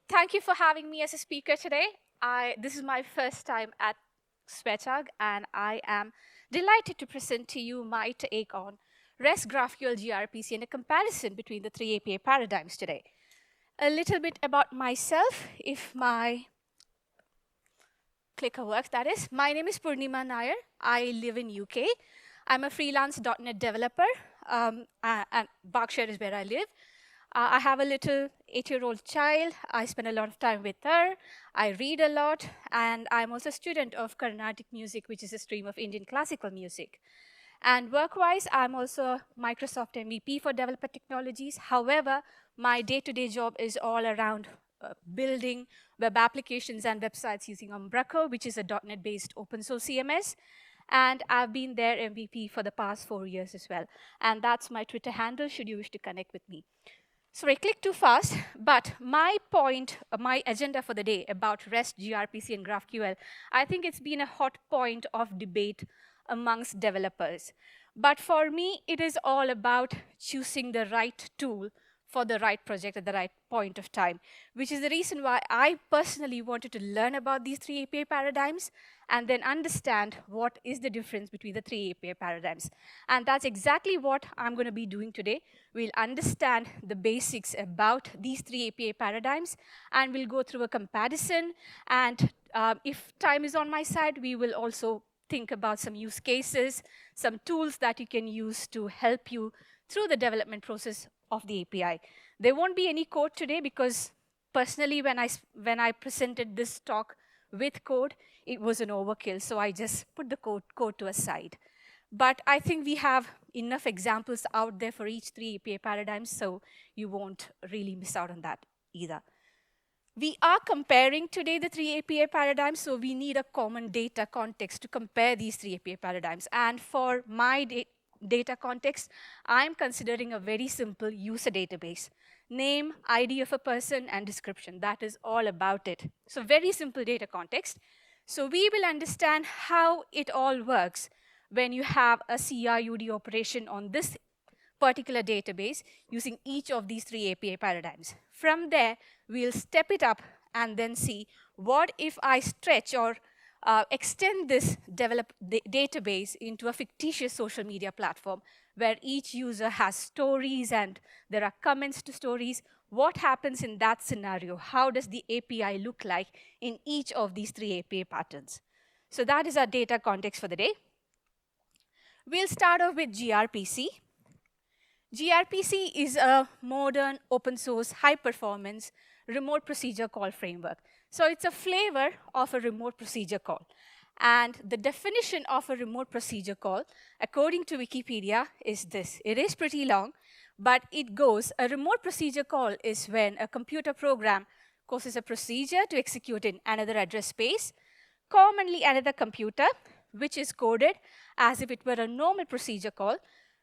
Thank you for having me as a speaker today. This is my first time at Swetag, and I am delighted to present to you my take on REST, GraphQL, gRPC, and a comparison between the three API paradigms today. A little bit about myself, if my clicker works, that is. My name is Poornima Nayar. I live in UK. I'm a freelance .NET developer, and Berkshire is where I live. I have a little 8-year-old child. I spend a lot of time with her. I read a lot, and I'm also a student of Carnatic music, which is a stream of Indian classical music. And work-wise, I'm also a Microsoft MVP for developer technologies. However, my day-to-day job is all around building web applications and websites using Umbraco, which is a .NET-based open source CMS. And I've been their MVP for the past 4 years as well. And that's my Twitter handle, should you wish to connect with me. Sorry, I clicked too fast, but my point, my agenda for the day about REST, gRPC, and GraphQL, I think it's been a hot point of debate amongst developers. But for me, it is all about choosing the right tool for the right project at the right point of time, which is the reason why I personally wanted to learn about these three API paradigms and then understand what is the difference between the three API paradigms. And that's exactly what I'm going to be doing today. We'll understand the basics about these three API paradigms, and we'll go through a comparison. And if time is on my side, we will also think about some use cases, some tools that you can use to help you through the development process of the API. There won't be any code today because personally, when I presented this talk with code, it was an overkill. So I just put the code to a side. But I think we have enough examples out there for each three API paradigms, so you won't really miss out on that either. We are comparing today the three API paradigms, so we need a common data context to compare these three API paradigms. And for my data context, I'm considering a very simple user database. Name, ID of a person, and description. That is all about it. So very simple data context. So we will understand how it all works when you have a CRUD operation on this particular database using each of these three API paradigms. From there, we'll step it up and then see what if I stretch or extend this database into a fictitious social media platform where each user has stories and there are comments to stories. What happens in that scenario? How does the API look like in each of these three API patterns? So that is our data context for the day. We'll start off with gRPC. gRPC is a modern, open source, high performance remote procedure call framework. So it's a flavor of a remote procedure call. And the definition of a remote procedure call, according to Wikipedia, is this. It is pretty long, but it goes, a remote procedure call is when a computer program causes a procedure to execute in another address space, commonly another computer, which is coded as if it were a normal procedure call,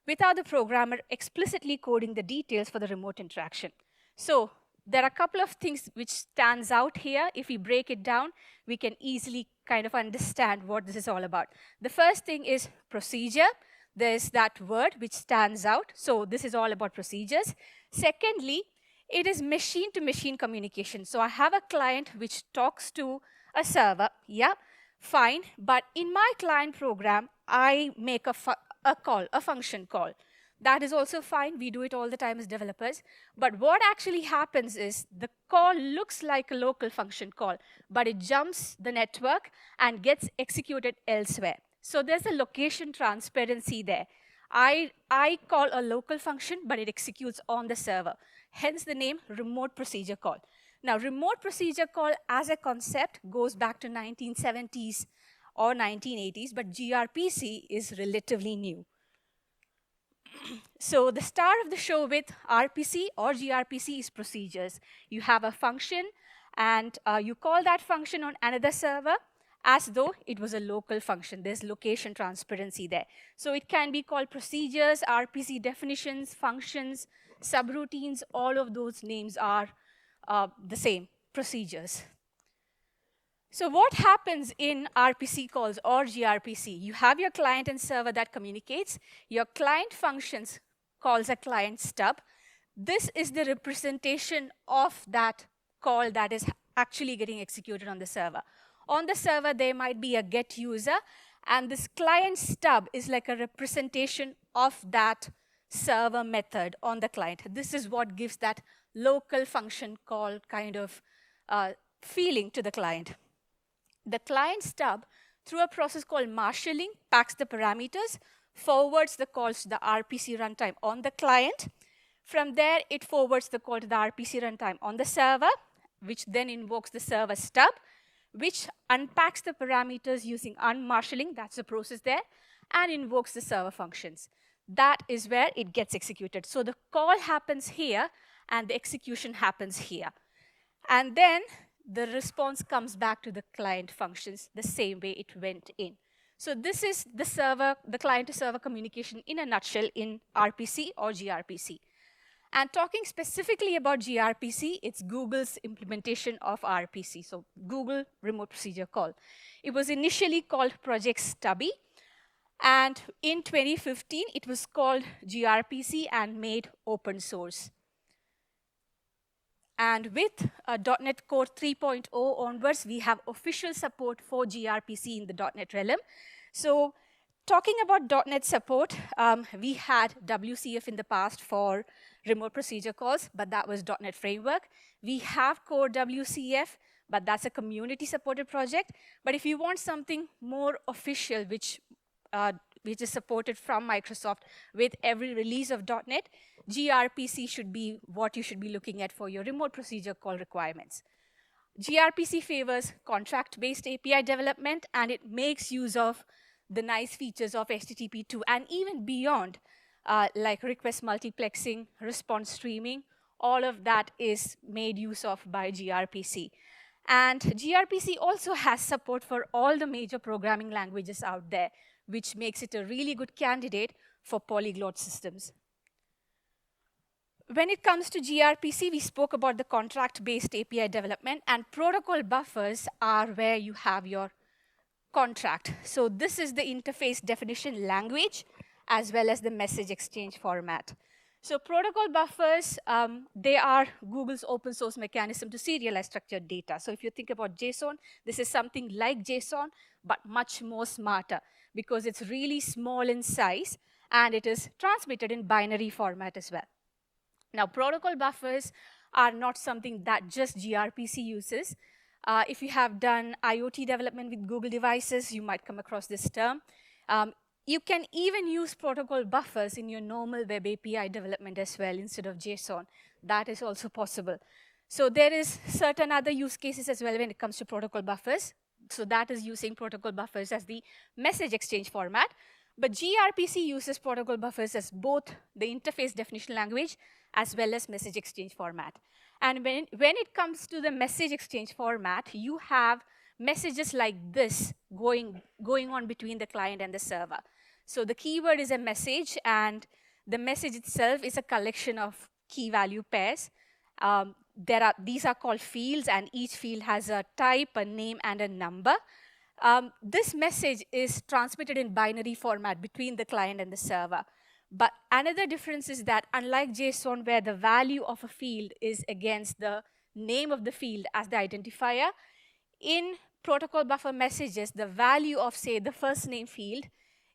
without the programmer explicitly coding the details for the remote interaction. So there are a couple of things which stands out here. If we break it down, we can easily kind of understand what this is all about. The first thing is procedure. There's that word which stands out. So this is all about procedures. Secondly, it is machine-to-machine communication. So I have a client which talks to a server. Yeah, fine. But in my client program, I make a function call. That is also fine. We do it all the time as developers. But what actually happens is the call looks like a local function call, but it jumps the network and gets executed elsewhere. So there's a location transparency there. I call a local function, but it executes on the server. Hence the name remote procedure call. Now, remote procedure call as a concept goes back to 1970s or 1980s, but gRPC is relatively new. So the star of the show with RPC or gRPC is procedures. You have a function, and you call that function on another server as though it was a local function. There's location transparency there. So it can be called procedures, RPC definitions, functions, subroutines. All of those names are the same, procedures. So what happens in RPC calls or gRPC? You have your client and server that communicates. Your client functions calls a client stub. This is the representation of that call that is actually getting executed on the server. On the server, there might be a get user, and this client stub is like a representation of that server method on the client. This is what gives that local function call kind of feeling to the client. The client stub, through a process called marshalling, packs the parameters, forwards the calls to the RPC runtime on the client. From there, it forwards the call to the RPC runtime on the server, which then invokes the server stub, which unpacks the parameters using unmarshalling, that's the process there, and invokes the server functions. That is where it gets executed. So the call happens here, and the execution happens here. And then the response comes back to the client functions the same way it went in. So this is the client-to-server communication in a nutshell in RPC or gRPC. And talking specifically about gRPC, it's Google's implementation of RPC, so Google Remote Procedure Call. It was initially called Project Stubby, and in 2015, it was called gRPC and made open source. And with .NET Core 3.0 onwards, we have official support for gRPC in the .NET realm. So talking about .NET support, we had WCF in the past for remote procedure calls, but that was .NET Framework. We have Core WCF, but that's a community-supported project. But if you want something more official, which is supported from Microsoft with every release of .NET, gRPC should be what you should be looking at for your remote procedure call requirements. gRPC favors contract-based API development, and it makes use of the nice features of HTTP2 and even beyond, like request multiplexing, response streaming. All of that is made use of by gRPC. And gRPC also has support for all the major programming languages out there, which makes it a really good candidate for polyglot systems. When it comes to gRPC, we spoke about the contract-based API development, and protocol buffers are where you have your contract. So this is the interface definition language, as well as the message exchange format. So protocol buffers, they are Google's open source mechanism to serialize structured data. So if you think about JSON, this is something like JSON, but much more smarter, because it's really small in size, and it is transmitted in binary format as well. Now, protocol buffers are not something that just gRPC uses. If you have done IoT development with Google devices, you might come across this term. You can even use protocol buffers in your normal web API development as well instead of JSON. That is also possible. So there is certain other use cases as well when it comes to protocol buffers. So that is using protocol buffers as the message exchange format. But gRPC uses protocol buffers as both the interface definition language as well as message exchange format. And when it comes to the message exchange format, you have messages like this going on between the client and the server. So the keyword is a message, and the message itself is a collection of key value pairs. These are called fields, and each field has a type, a name, and a number. This message is transmitted in binary format between the client and the server. But another difference is that unlike JSON, where the value of a field is against the name of the field as the identifier, in protocol buffer messages, the value of, say, the first name field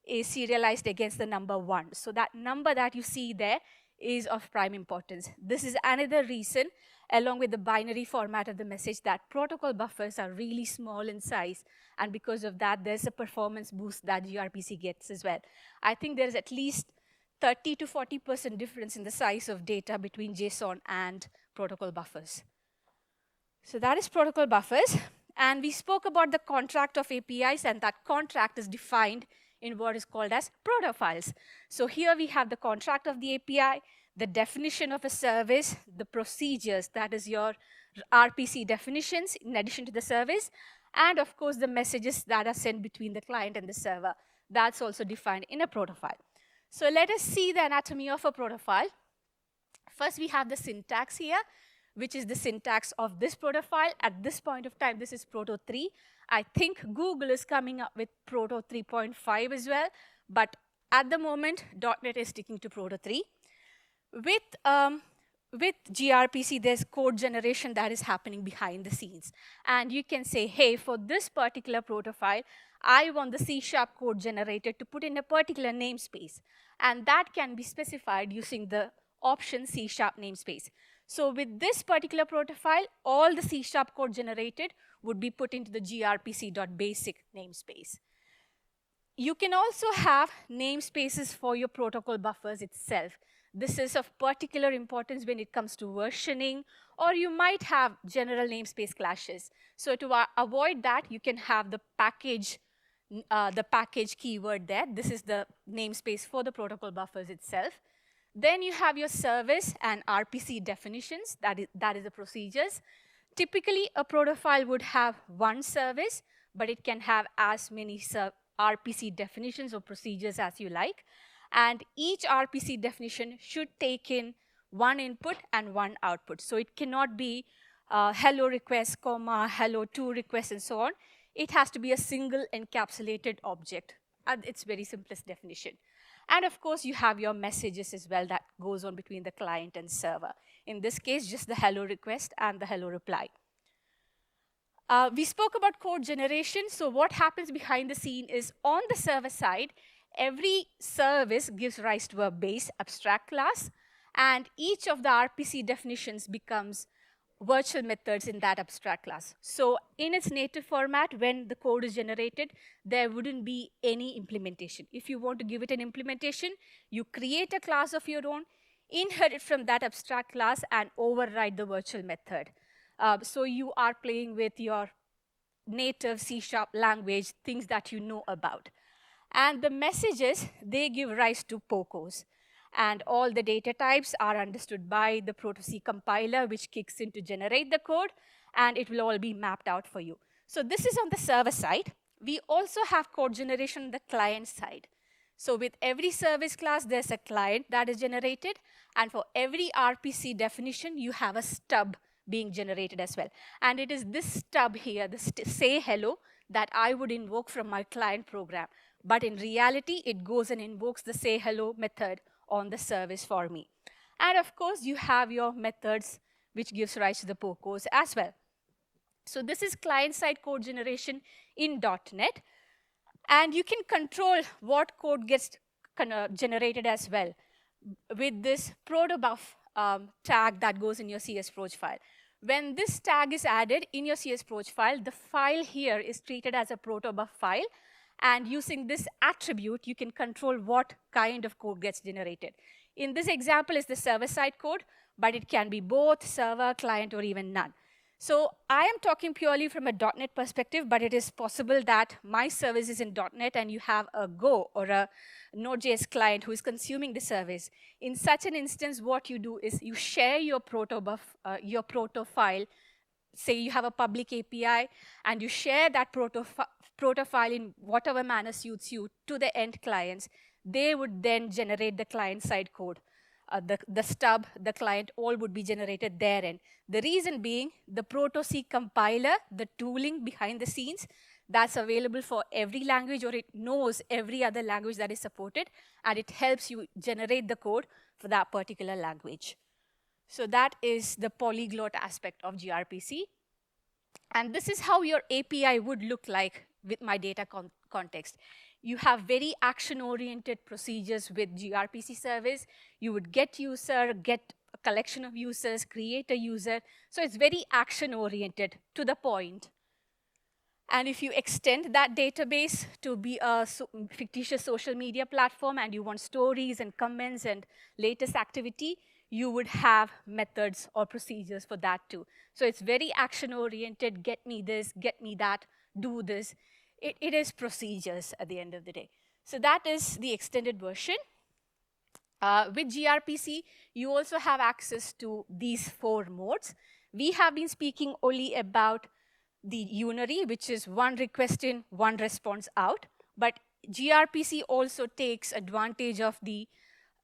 is serialized against the number 1. So that number that you see there is of prime importance. This is another reason, along with the binary format of the message, that protocol buffers are really small in size. And because of that, there's a performance boost that gRPC gets as well. I think there's at least 30 to 40% difference in the size of data between JSON and protocol buffers. So that is protocol buffers. And we spoke about the contract of APIs, and that contract is defined in what is called as protofiles. So here we have the contract of the API, the definition of a service, the procedures, that is your RPC definitions in addition to the service, and of course the messages that are sent between the client and the server. That's also defined in a protofile. So let us see the anatomy of a protofile. First, we have the syntax here, which is the syntax of this protofile. At this point of time, this is Proto 3. I think Google is coming up with Proto 3.5 as well, but at the moment, .NET is sticking to Proto 3. with gRPC, there's code generation that is happening behind the scenes. And you can say, hey, for this particular protofile, I want the C# code generated to put in a particular namespace. And that can be specified using the option C# namespace. So with this particular protofile, all the C# code generated would be put into the grpc.basic namespace. You can also have namespaces for your protocol buffers itself. This is of particular importance when it comes to versioning, or you might have general namespace clashes. So to avoid that, you can have the package keyword there. This is the namespace for the protocol buffers itself. Then you have your service and RPC definitions, that is the procedures. Typically, a protofile would have one service, but it can have as many RPC definitions or procedures as you like. And each RPC definition should take in one input and one output. So it cannot be hello request, comma, hello to request, and so on. It has to be a single encapsulated object at its very simplest definition. And of course, you have your messages as well that goes on between the client and server. In this case, just the hello request and the hello reply. We spoke about code generation. So what happens behind the scene is on the server side, every service gives rise to a base abstract class, and each of the RPC definitions becomes virtual methods in that abstract class. So in its native format, when the code is generated, there wouldn't be any implementation. If you want to give it an implementation, you create a class of your own, inherit from that abstract class, and override the virtual method. So you are playing with your native C# language, things that you know about. And the messages, they give rise to POCOs. And all the data types are understood by the Proto-C compiler, which kicks in to generate the code, and it will all be mapped out for you. So this is on the server side. We also have code generation on the client side. So with every service class, there's a client that is generated, and for every RPC definition, you have a stub being generated as well. And it is this stub here, the say hello, that I would invoke from my client program. But in reality, it goes and invokes the say hello method on the service for me. And of course, you have your methods, which gives rise to the POCOs as well. So this is client-side code generation in .NET. And you can control what code gets generated as well with this protobuf tag that goes in your CSproj file. When this tag is added in your CSproj file, the file here is treated as a protobuf file. And using this attribute, you can control what kind of code gets generated. In this example is the server-side code, but it can be both server, client, or even none. So I am talking purely from a .NET perspective, but it is possible that my service is in .NET and you have a Go or a Node.js client who is consuming the service. In such an instance, what you do is you share your protobuf, your proto file. Say you have a public API, and you share that proto file in whatever manner suits you to the end clients. They would then generate the client-side code. The stub, the client, all would be generated there. And the reason being, the Proto-C compiler, the tooling behind the scenes, that's available for every language, or it knows every other language that is supported, and it helps you generate the code for that particular language. So that is the polyglot aspect of gRPC. And this is how your API would look like with my data context. You have very action-oriented procedures with gRPC service. You would get user, get a collection of users, create a user. So it's very action-oriented, to the point. And if you extend that database to be a fictitious social media platform, and you want stories and comments and latest activity, you would have methods or procedures for that too. So it's very action-oriented, get me this, get me that, do this. It is procedures at the end of the day. So that is the extended version. With gRPC, you also have access to these 4 modes. We have been speaking only about the unary, which is one request in, one response out. But gRPC also takes advantage of the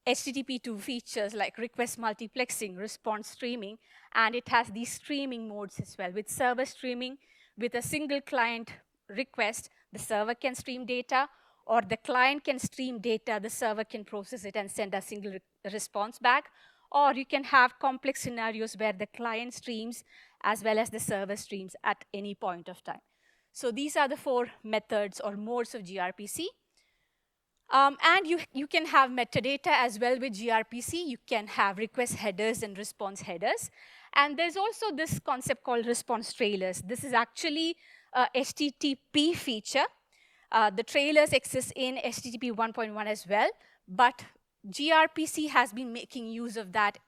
HTTP2 features like request multiplexing, response streaming, and it has these streaming modes as well. With server streaming, with a single client request, the server can stream data, or the client can stream data, the server can process it and send a single response back. or you can have complex scenarios where the client streams as well as the server streams at any point of time. So these are the 4 methods or modes of gRPC. And you can have metadata as well with gRPC. You can have request headers and response headers. And there's also this concept called response trailers. This is actually a HTTP feature. The trailers exist in HTTP 1.1 as well, but gRPC has been making use of that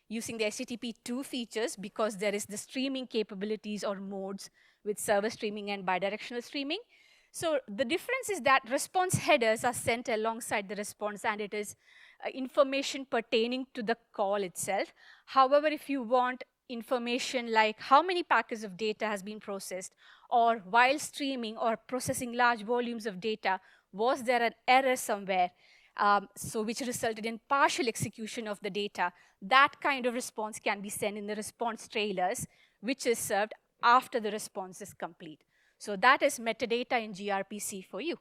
using the HTTP 2 features because there is the streaming capabilities or modes with server streaming and bidirectional streaming. So the difference is that response headers are sent alongside the response, and it is information pertaining to the call itself. However, if you want information like how many packets of data has been processed, or while streaming or processing large volumes of data, was there an error somewhere, so which resulted in partial execution of the data, that kind of response can be sent in the response trailers, which is served after the response is complete. So that is metadata in gRPC for you.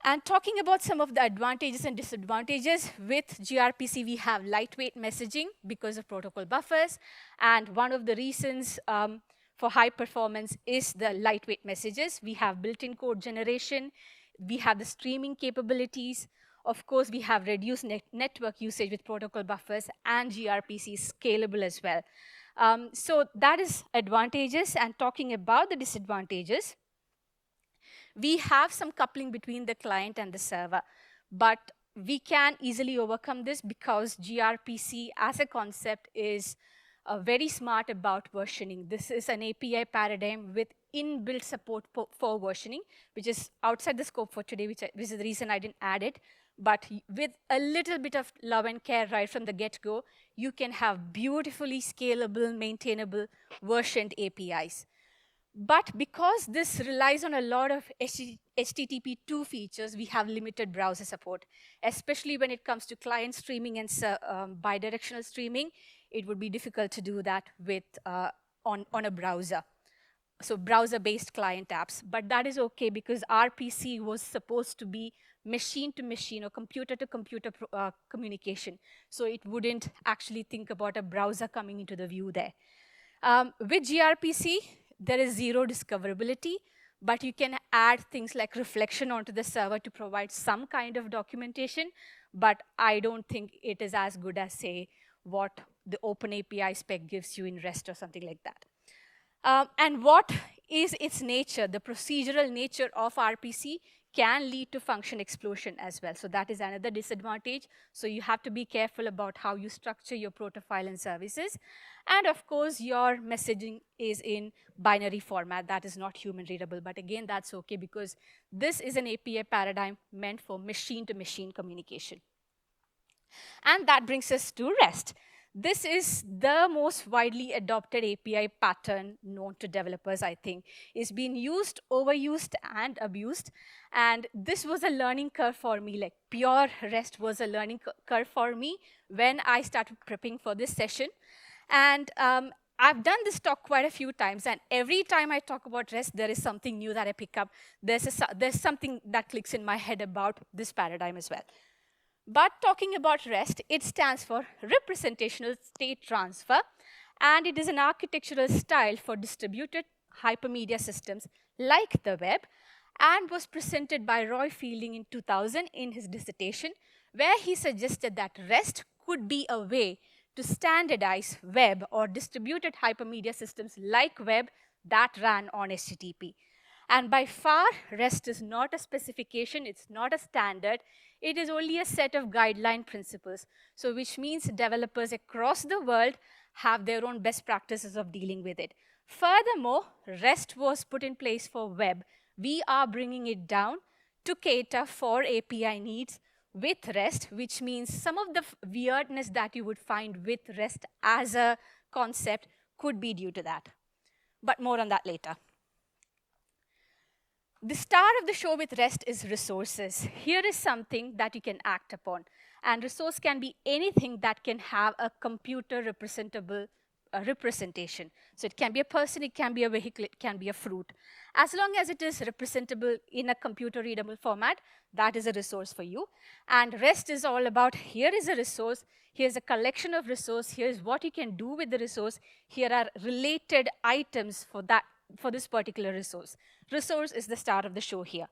And talking about some of the advantages and disadvantages, with gRPC, we have lightweight messaging because of protocol buffers. And one of the reasons for high performance is the lightweight messages. We have built-in code generation. We have the streaming capabilities. Of course, we have reduced network usage with protocol buffers, and gRPC is scalable as well. So that is advantages. And talking about the disadvantages, we have some coupling between the client and the server, but we can easily overcome this because gRPC as a concept is very smart about versioning. This is an API paradigm with inbuilt support for versioning, which is outside the scope for today, which is the reason I didn't add it. But with a little bit of love and care right from the get-go, you can have beautifully scalable, maintainable, versioned APIs. But because this relies on a lot of HTTP 2 features, we have limited browser support, especially when it comes to client streaming and bidirectional streaming. It would be difficult to do that with on a browser. So browser-based client apps. But that is OK because RPC was supposed to be machine-to-machine or computer-to-computer communication. So it wouldn't actually think about a browser coming into the view there. With gRPC, there is zero discoverability, but you can add things like reflection onto the server to provide some kind of documentation, but I don't think it is as good as, say, what the OpenAPI spec gives you in REST or something like that. And what is its nature? The procedural nature of RPC can lead to function explosion as well. So that is another disadvantage. So you have to be careful about how you structure your protofile and services. And of course, your messaging is in binary format. That is not human readable. But again, that's OK because this is an API paradigm meant for machine-to-machine communication. And that brings us to REST. This is the most widely adopted API pattern known to developers, I think. It's been used, overused, and abused. And this was a learning curve for me. Like pure REST was a learning curve for me when I started prepping for this session. And I've done this talk quite a few times. And every time I talk about REST, there is something new that I pick up. There's something that clicks in my head about this paradigm as well. But talking about REST, it stands for Representational State Transfer, and it is an architectural style for distributed hypermedia systems like the web, and was presented by Roy Fielding in 2000 in his dissertation, where he suggested that REST could be a way to standardize web or distributed hypermedia systems like web that ran on HTTP. And by far, REST is not a specification, it's not a standard, it is only a set of guideline principles. So which means developers across the world have their own best practices of dealing with it. Furthermore, REST was put in place for web. We are bringing it down to cater for API needs with REST, which means some of the weirdness that you would find with REST as a concept could be due to that. But more on that later. The star of the show with REST is resources. Here is something that you can act upon. And resource can be anything that can have a computer representable a representation. So it can be a person, it can be a vehicle, it can be a fruit. As long as it is representable in a computer-readable format, that is a resource for you. And REST is all about, here is a resource, here's a collection of resource, here's what you can do with the resource, here are related items for this particular resource. Resource is the start of the show here.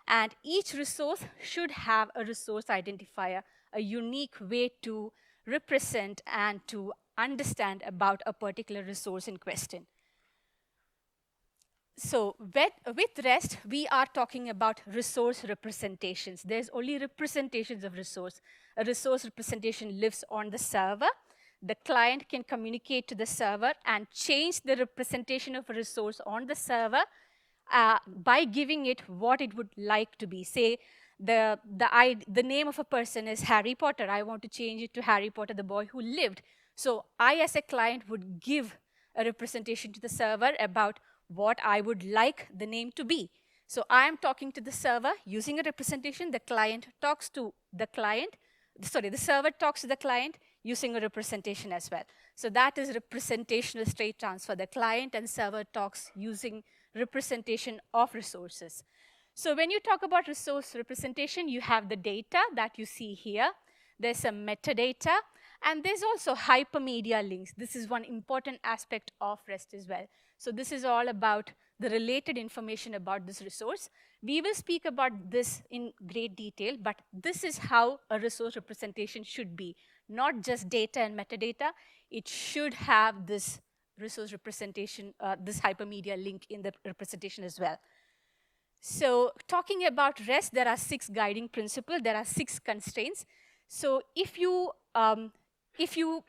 And each resource should have a resource identifier, a unique way to represent and to understand about a particular resource in question. So with REST, we are talking about resource representations. There's only representations of resource. A resource representation lives on the server. The client can communicate to the server and change the representation of a resource on the server by giving it what it would like to be. Say, the name of a person is Harry Potter. I want to change it to Harry Potter, the boy who lived. So I, as a client, would give a representation to the server about what I would like the name to be. So I am talking to the server using a representation. The client talks to the client. Sorry, the server talks to the client using a representation as well. So that is representational state transfer. The client and server talks using representation of resources. So when you talk about resource representation, you have the data that you see here. There's some metadata, and there's also hypermedia links. This is one important aspect of REST as well. So this is all about the related information about this resource. We will speak about this in great detail, but this is how a resource representation should be. Not just data and metadata, it should have this resource representation, this hypermedia link in the representation as well. So talking about REST, there are 6 guiding principles. There are 6 constraints. So if you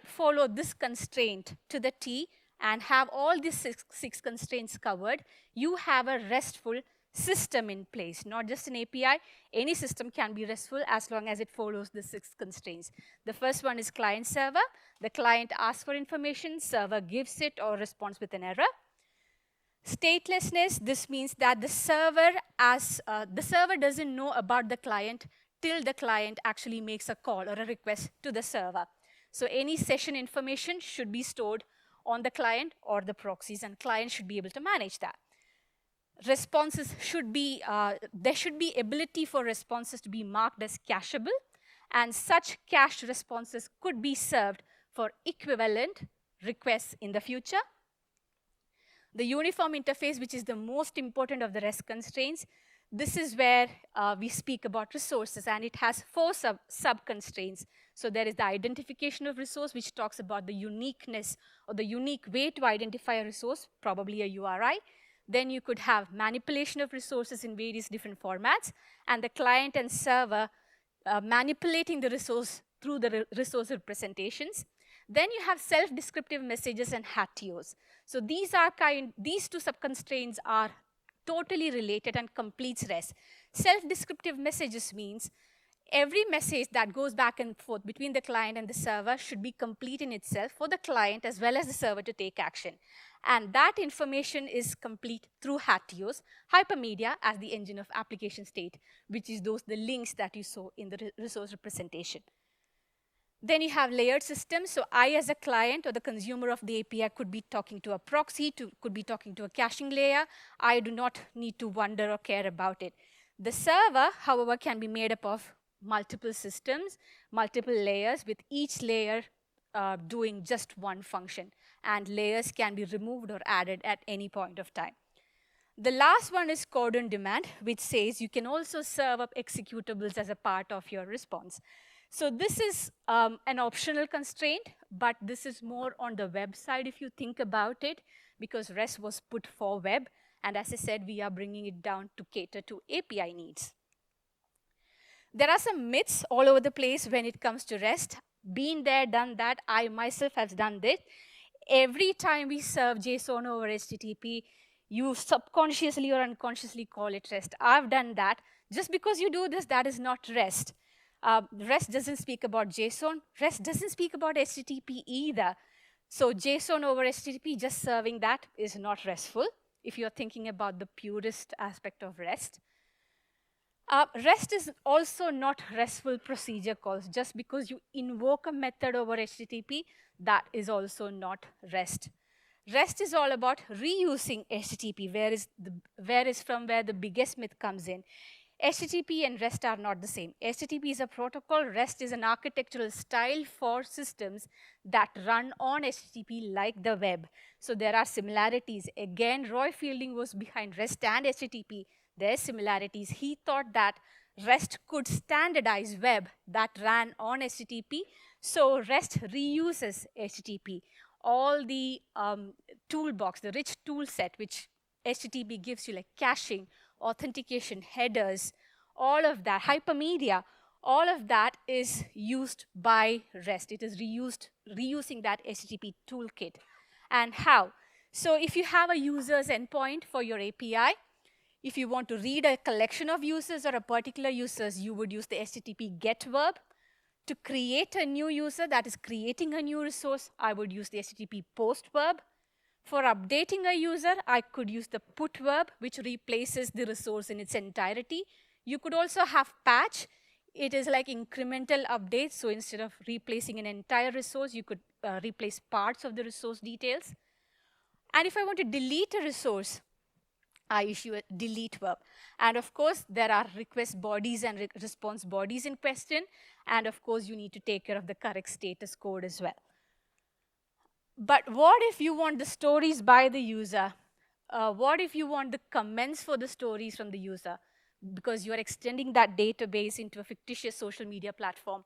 follow this constraint to the T and have all these six constraints covered, you have a RESTful system in place, not just an API. Any system can be RESTful as long as it follows the 6 constraints. The first one is client-server. The client asks for information, server gives it or responds with an error. Statelessness, this means that the server doesn't know about the client till the client actually makes a call or a request to the server. So any session information should be stored on the client or the proxies, and client should be able to manage that. Responses should be, there should be ability for responses to be marked as cacheable, and such cached responses could be served for equivalent requests in the future. The uniform interface, which is the most important of the REST constraints, this is where we speak about resources, and it has 4 sub-constraints. So there is the identification of resource, which talks about the uniqueness or the unique way to identify a resource, probably a URI. Then you could have manipulation of resources in various different formats, and the client and server manipulating the resource through the resource representations. Then you have self-descriptive messages and HATIOs. So these 2 sub-constraints are totally related and completes REST. Self-descriptive messages means every message that goes back and forth between the client and the server should be complete in itself for the client as well as the server to take action. And that information is complete through HATIOs, hypermedia as the engine of application state, which is the links that you saw in the resource representation. Then you have layered systems. So I, as a client or the consumer of the API, could be talking to a proxy, could be talking to a caching layer. I do not need to wonder or care about it. The server, however, can be made up of multiple systems, multiple layers, with each layer doing just one function. And layers can be removed or added at any point of time. The last one is code on demand, which says you can also serve up executables as a part of your response. So this is an optional constraint, but this is more on the web side if you think about it, because REST was put for web. And as I said, we are bringing it down to cater to API needs. There are some myths all over the place when it comes to REST. Been there, done that. I myself have done this. Every time we serve JSON over HTTP, you subconsciously or unconsciously call it REST. I've done that. Just because you do this, that is not REST. REST doesn't speak about JSON. REST doesn't speak about HTTP either. So JSON over HTTP, just serving that is not RESTful if you're thinking about the purest aspect of REST. REST is also not RESTful procedure calls. Just because you invoke a method over HTTP, that is also not REST. REST is all about reusing HTTP, where is from where the biggest myth comes in. HTTP and REST are not the same. HTTP is a protocol. REST is an architectural style for systems that run on HTTP like the web. So there are similarities. Again, Roy Fielding was behind REST and HTTP. There are similarities. He thought that REST could standardize web that ran on HTTP. So REST reuses HTTP. All the toolbox, the rich tool set which HTTP gives you, like caching, authentication, headers, all of that, hypermedia, all of that is used by REST. It is reusing that HTTP toolkit. And how? So if you have a user's endpoint for your API, if you want to read a collection of users or a particular users, you would use the HTTP get verb. To create a new user, that is creating a new resource, I would use the HTTP post verb. For updating a user, I could use the put verb, which replaces the resource in its entirety. You could also have patch. It is like incremental updates. So instead of replacing an entire resource, you could replace parts of the resource details. And if I want to delete a resource, I issue a delete verb. And of course, there are request bodies and response bodies in question. And of course, you need to take care of the correct status code as well. But what if you want the stories by the user? What if you want the comments for the stories from the user? Because you are extending that database into a fictitious social media platform.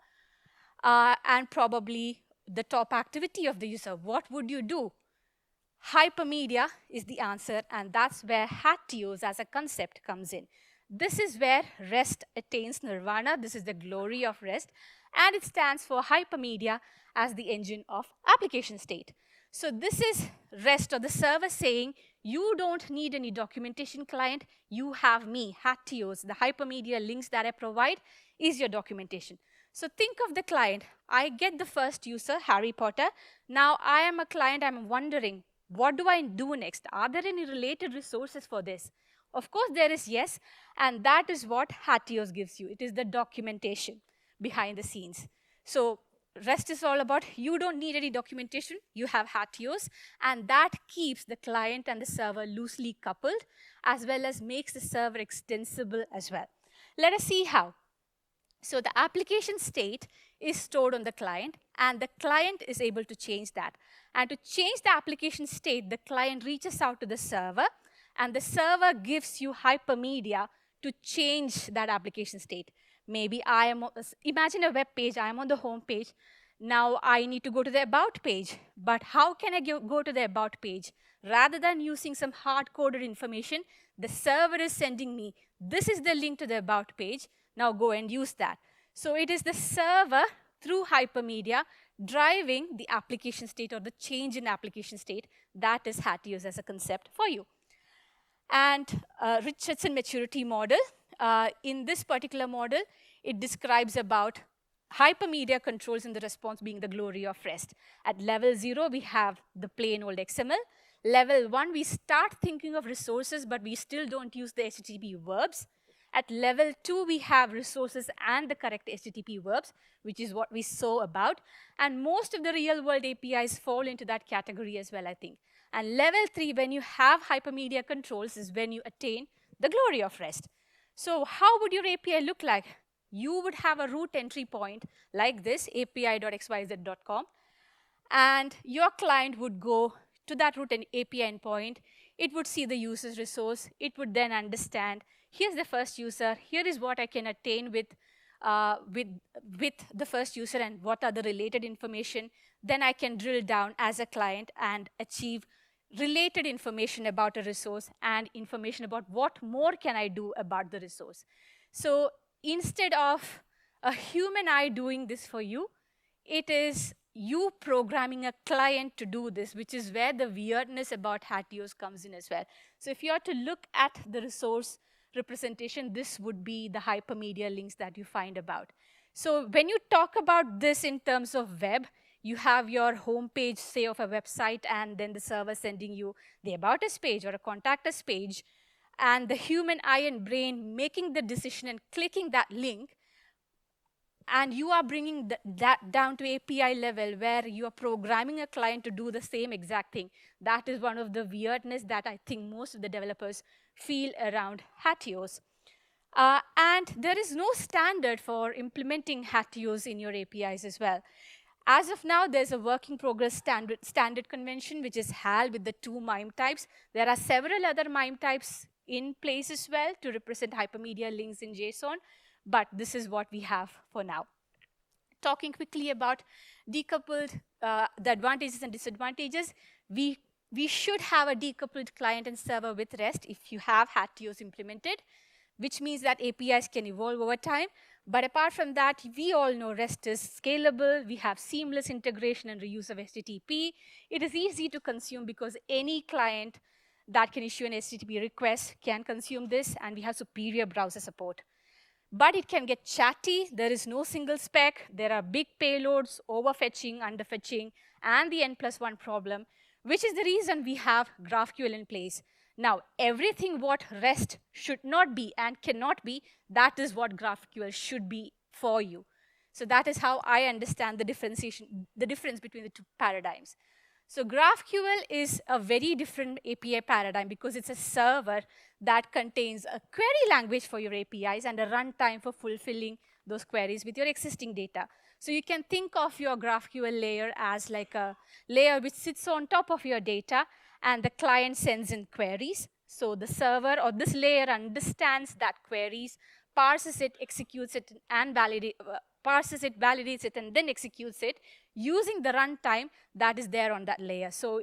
And probably the top activity of the user. What would you do? Hypermedia is the answer, and that's where Hatios as a concept comes in. This is where REST attains nirvana. This is the glory of REST, and it stands for hypermedia as the engine of application state. So this is REST, or the server, saying, you don't need any documentation, client. You have me, Hatios. The hypermedia links that I provide is your documentation. So think of the client. I get the first user, Harry Potter. Now I am a client. I'm wondering, what do I do next? Are there any related resources for this? Of course, there is, yes. And that is what Hatios gives you. It is the documentation behind the scenes. So REST is all about, you don't need any documentation. You have Hatios. And that keeps the client and the server loosely coupled, as well as makes the server extensible as well. Let us see how. So the application state is stored on the client, and the client is able to change that. And to change the application state, the client reaches out to the server, and the server gives you hypermedia to change that application state. Maybe imagine a web page, I am on the home page. Now I need to go to the about page. But how can I go to the about page? Rather than using some hard-coded information, the server is sending me, this is the link to the about page. Now go and use that. So it is the server, through hypermedia, driving the application state or the change in application state. That is Hatios as a concept for you. And Richardson maturity model. In this particular model, it describes about hypermedia controls and the response being the glory of REST. At level 0, we have the plain old XML. Level 1, we start thinking of resources, but we still don't use the HTTP verbs. At level 2, we have resources and the correct HTTP verbs, which is what we saw about. And most of the real-world APIs fall into that category as well, I think. And level 3, when you have hypermedia controls, is when you attain the glory of REST. So how would your API look like? You would have a root entry point like this, api.xyz.com. And your client would go to that root API endpoint. It would see the user's resource. It would then understand, here's the first user. Here is what I can attain with the first user and what are the related information. Then I can drill down as a client and achieve related information about a resource and information about what more can I do about the resource. So instead of a human eye doing this for you, it is you programming a client to do this, which is where the weirdness about Hatios comes in as well. So if you are to look at the resource representation, this would be the hypermedia links that you find about. So when you talk about this in terms of web, you have your home page, say, of a website, and then the server sending you the About Us page or a Contact Us page. and the human eye and brain making the decision and clicking that link, and you are bringing that down to API level where you are programming a client to do the same exact thing. That is one of the weirdness that I think most of the developers feel around Hatios. And there is no standard for implementing Hatios in your APIs as well. As of now, there's a work in progress standard convention, which is HAL with the 2 MIME types. There are several other MIME types in place as well to represent hypermedia links in JSON, but this is what we have for now. Talking quickly about decoupled, the advantages and disadvantages, we should have a decoupled client and server with REST if you have Hatios implemented, which means that APIs can evolve over time. But apart from that, we all know REST is scalable. We have seamless integration and reuse of HTTP. It is easy to consume because any client that can issue an HTTP request can consume this, and we have superior browser support. But it can get chatty. There is no single spec. There are big payloads, overfetching, underfetching, and the N+1 problem, which is the reason we have GraphQL in place. Now, everything what REST should not be and cannot be, that is what GraphQL should be for you. So that is how I understand the difference between the 2 paradigms. So GraphQL is a very different API paradigm because it's a server that contains a query language for your APIs and a runtime for fulfilling those queries with your existing data. So you can think of your GraphQL layer as like a layer which sits on top of your data, and the client sends in queries. So the server or this layer understands that queries, parses it, executes it, and validates it, and then executes it using the runtime that is there on that layer. So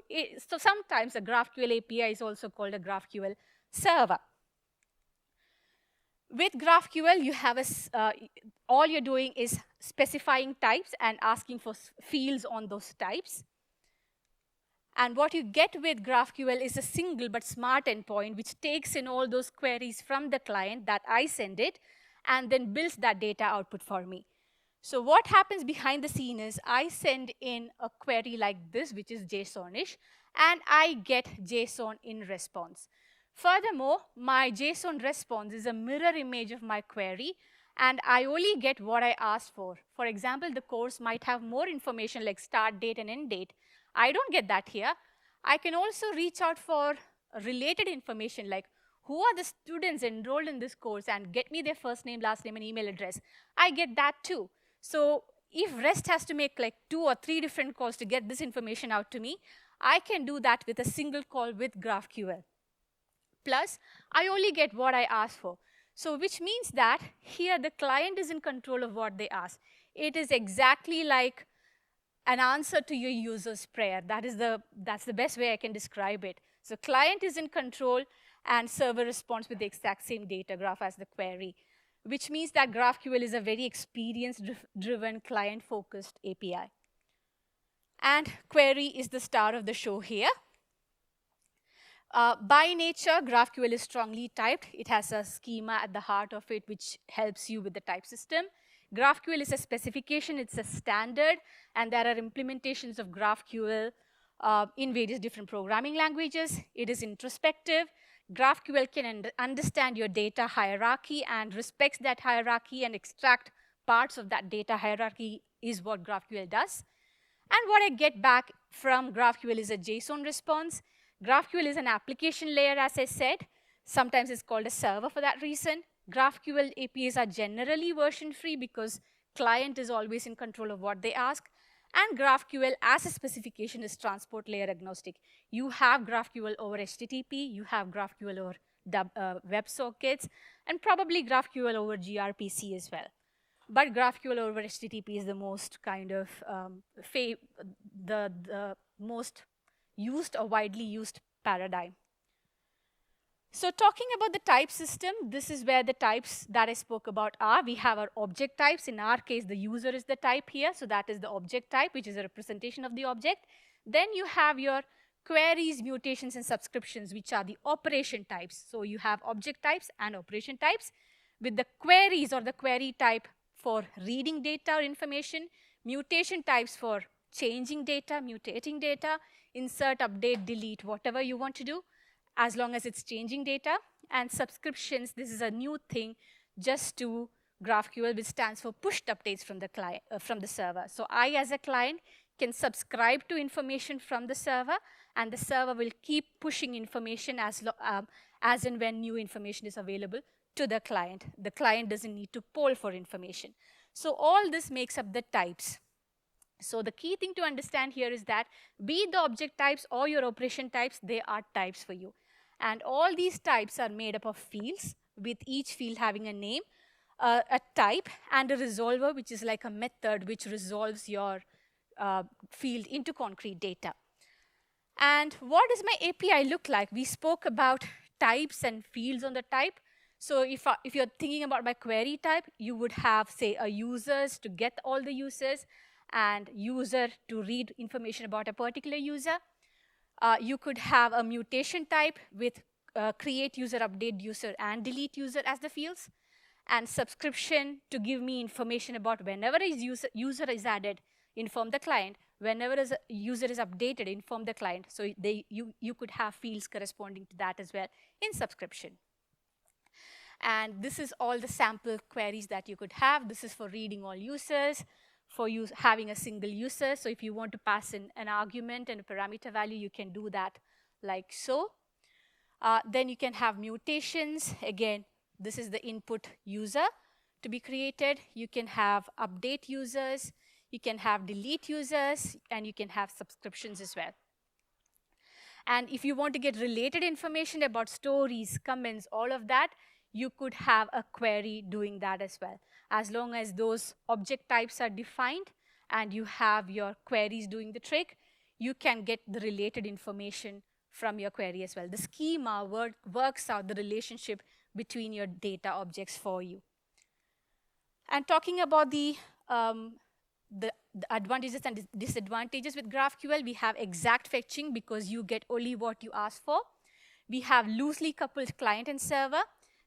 sometimes a GraphQL API is also called a GraphQL server. With GraphQL, you have all you're doing is specifying types and asking for fields on those types. And what you get with GraphQL is a single but smart endpoint which takes in all those queries from the client that I send it and then builds that data output for me. So what happens behind the scene is I send in a query like this, which is JSON-ish, and I get JSON in response. Furthermore, my JSON response is a mirror image of my query, and I only get what I asked for. For example, the course might have more information like start date and end date. I don't get that here. I can also reach out for related information like who are the students enrolled in this course and get me their first name, last name, and email address. I get that too. So if REST has to make like 2 or 3 different calls to get this information out to me, I can do that with a single call with GraphQL. Plus, I only get what I asked for. So which means that here the client is in control of what they ask. It is exactly like an answer to your user's prayer. That's the best way I can describe it. So client is in control and server responds with the exact same data graph as the query, which means that GraphQL is a very experience-driven, client-focused API. And query is the star of the show here. By nature, GraphQL is strongly typed. It has a schema at the heart of it, which helps you with the type system. GraphQL is a specification. It's a standard. And there are implementations of GraphQL in various different programming languages. It is introspective. GraphQL can understand your data hierarchy and respects that hierarchy and extract parts of that data hierarchy is what GraphQL does. And what I get back from GraphQL is a JSON response. GraphQL is an application layer, as I said. Sometimes it's called a server for that reason. GraphQL APIs are generally version-free because client is always in control of what they ask. And GraphQL as a specification is transport layer agnostic. You have GraphQL over HTTP, you have GraphQL over WebSockets, and probably GraphQL over gRPC as well. But GraphQL over HTTP is the most kind of the most used or widely used paradigm. So talking about the type system, this is where the types that I spoke about are. We have our object types. In our case, the user is the type here. So that is the object type, which is a representation of the object. Then you have your queries, mutations, and subscriptions, which are the operation types. So you have object types and operation types with the queries or the query type for reading data or information, mutation types for changing data, mutating data, insert, update, delete, whatever you want to do, as long as it's changing data, And subscriptions, this is a new thing just to GraphQL, which stands for pushed updates from the client, from the server. So I, as a client, can subscribe to information from the server, and the server will keep pushing information as and when new information is available to the client. The client doesn't need to poll for information. So all this makes up the types. So the key thing to understand here is that be it the object types or your operation types, they are types for you. And all these types are made up of fields, with each field having a name, a type, and a resolver, which is like a method which resolves your field into concrete data. And what does my API look like? We spoke about types and fields on the type. So if you're thinking about my query type, you would have, say, a users to get all the users, and user to read information about a particular user. You could have a mutation type with create user, update user, and delete user as the fields. And subscription to give me information about whenever a user is added, inform the client. Whenever a user is updated, inform the client. So you could have fields corresponding to that as well in subscription. And this is all the sample queries that you could have. This is for reading all users, for having a single user. So if you want to pass in an argument and a parameter value, you can do that like so. Then you can have mutations. Again, this is the input user to be created. You can have update users. You can have delete users. And you can have subscriptions as well. And if you want to get related information about stories, comments, all of that, you could have a query doing that as well. As long as those object types are defined and you have your queries doing the trick, you can get the related information from your query as well. The schema works out the relationship between your data objects for you. And talking about the advantages and disadvantages with GraphQL, we have exact fetching because you get only what you ask for. We have loosely coupled client and server.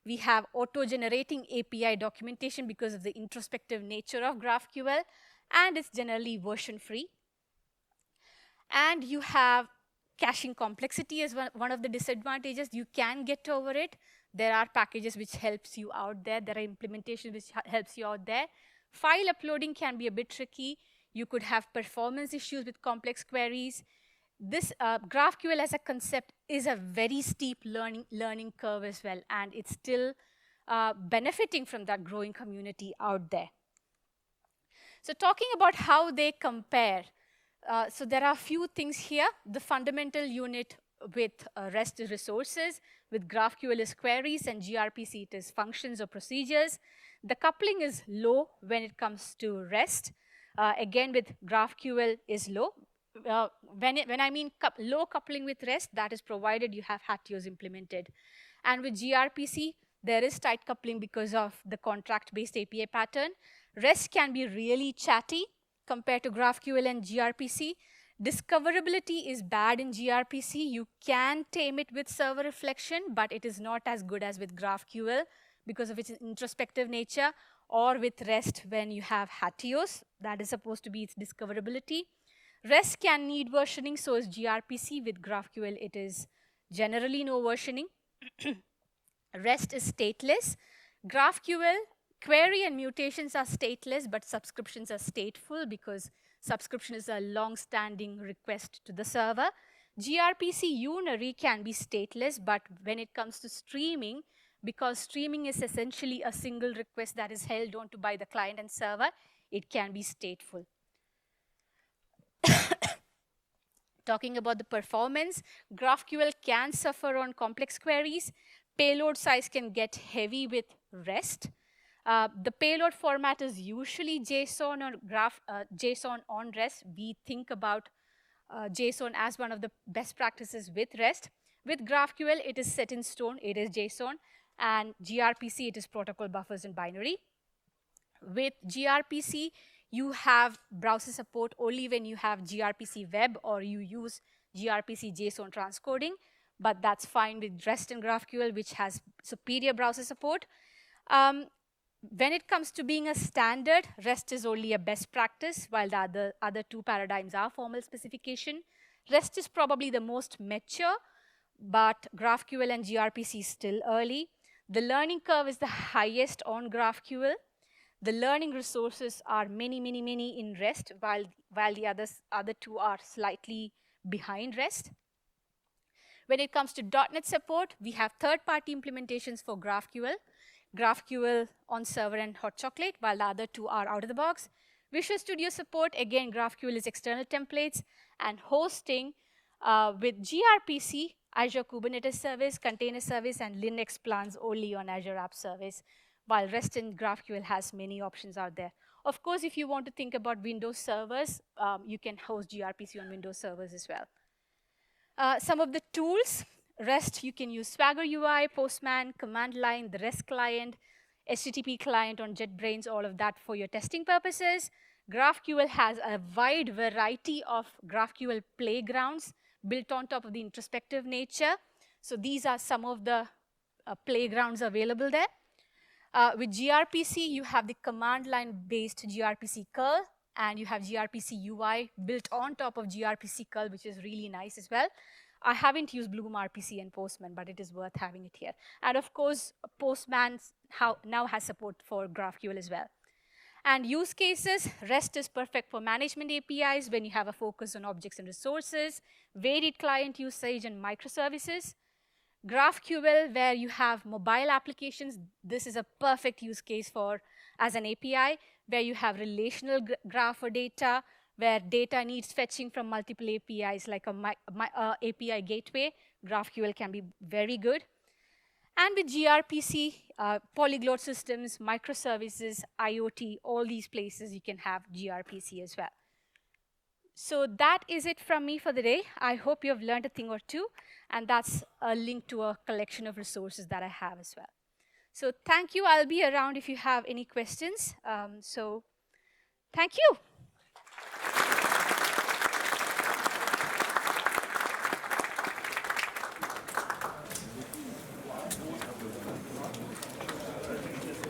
We have auto-generating API documentation because of the introspective nature of GraphQL, and it's generally version-free. And you have caching complexity as one of the disadvantages. You can get over it. There are packages which helps you out there. There are implementations which helps you out there. File uploading can be a bit tricky. You could have performance issues with complex queries. This GraphQL as a concept is a very steep learning curve as well, and it's still benefiting from that growing community out there. So talking about how they compare, so there are a few things here. The fundamental unit with REST resources, with GraphQL is queries, and gRPC it is functions or procedures. The coupling is low when it comes to REST. Again, with GraphQL is low. When I mean low coupling with REST, that is provided you have Hatios implemented. And with gRPC, there is tight coupling because of the contract-based API pattern. REST can be really chatty compared to GraphQL and gRPC. Discoverability is bad in gRPC. You can tame it with server reflection, but it is not as good as with GraphQL because of its introspective nature, or with REST when you have Hatios. That is supposed to be its discoverability. REST can need versioning, so is gRPC. With GraphQL, it is generally no versioning. REST is stateless. GraphQL, query and mutations are stateless, but subscriptions are stateful because subscription is a long-standing request to the server. gRPC unary can be stateless, but when it comes to streaming, because streaming is essentially a single request that is held onto by the client and server, it can be stateful. Talking about the performance, GraphQL can suffer on complex queries. Payload size can get heavy with REST. The payload format is usually JSON or JSON on REST. We think about JSON as one of the best practices with REST. With GraphQL, it is set in stone. It is JSON. And gRPC, it is protocol buffers and binary. With gRPC, you have browser support only when you have gRPC web or you use gRPC JSON transcoding, but that's fine with REST and GraphQL, which has superior browser support. When it comes to being a standard, REST is only a best practice, while the other two paradigms are formal specification. REST is probably the most mature, but GraphQL and gRPC is still early. The learning curve is the highest on GraphQL. The learning resources are many, many, many in REST, while the other two are slightly behind REST. When it comes to .NET support, we have third-party implementations for GraphQL, GraphQL on server and hot chocolate, while the other two are out of the box. Visual Studio support, again, GraphQL is external templates, and hosting with gRPC, Azure Kubernetes Service, Container Service, and Linux plans only on Azure App Service, while REST and GraphQL has many options out there. Of course, if you want to think about Windows servers, you can host gRPC on Windows servers as well. Some of the tools, REST, you can use Swagger UI, Postman, command line, the REST client, HTTP client on JetBrains, all of that for your testing purposes. GraphQL has a wide variety of GraphQL playgrounds built on top of the introspective nature. So these are some of the playgrounds available there. With gRPC, you have the command line-based gRPC curl, and you have gRPC UI built on top of gRPC curl, which is really nice as well. I haven't used Bloom RPC and Postman, but it is worth having it here. And of course, Postman now has support for GraphQL as well. And use cases, REST is perfect for management APIs when you have a focus on objects and resources, varied client usage, and microservices. GraphQL, where you have mobile applications, this is a perfect use case for as an API, where you have relational graph for data, where data needs fetching from multiple APIs, like a API gateway. GraphQL can be very good. And with gRPC, polyglot systems, microservices, IoT, all these places you can have gRPC as well. So that is it from me for the day. I hope you have learned a thing or two, and that's a link to a collection of resources that I have as well. So thank you. I'll be around if you have any questions. So thank you.